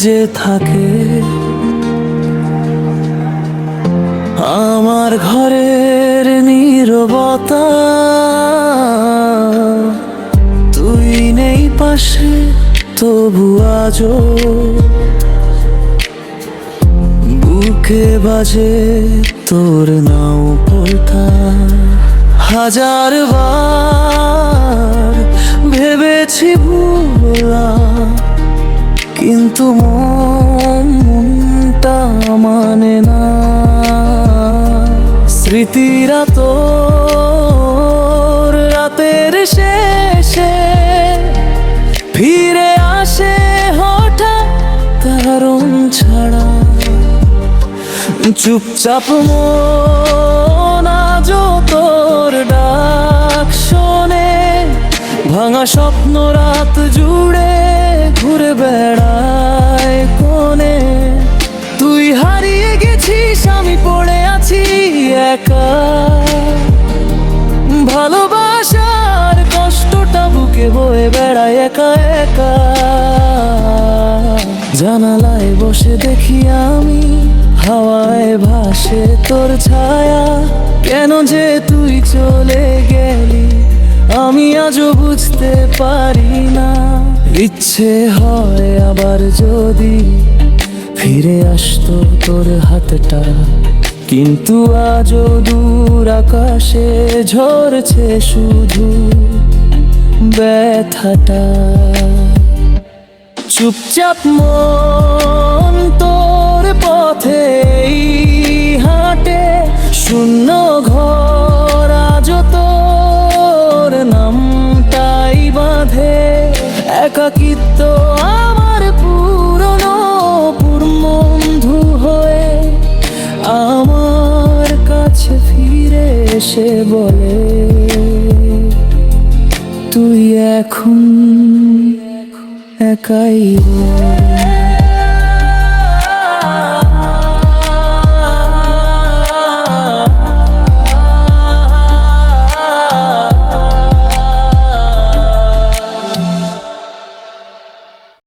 যে থাকে আমার ঘরের নীরবতা, তুই নেই পাশে তবু আজও বুকে বাজে তোর নাও পড়তা। হাজার বার ভেবেছি ভুলা, কিন্তু মনটা মানে না। স্মৃতিরা তোর রাতের শেষে ফিরে আসে হঠাৎ কারণ ছাড়া। চুপচাপ মন আজও তোর ডাক শোনে, ভাঙা স্বপ্ন রাত জুড়ে ঘুরে বেড়ায় কোণে। তুই হারিয়ে গেছিস, আমি পড়ে আছি একা, ভালোবাসার কষ্টটা বুকে বয়ে বেড়ায় একা একা। জানালায় বসে দেখি আমি হাওয়ায় ভাসে তোর ছায়া, কেন যে তুই চলে গেলি আমি আজও বুঝতে পারি না। ইচ্ছে হয় আবার যদি ফিরে আসতো তোর হাতটা, কিন্তু আজও দূর আকাশে ঝরছে শুধু ব্যথাটা। চুপচাপ মন তোর পথেই হাঁটে, শূন্য ঘর আজও তোর নামটাই বাঁধে। একাকিত্ব আমার পুরনো বন্ধু হয়ে আমার কাছে ফিরে এসে বলে, তুই এখন একাই।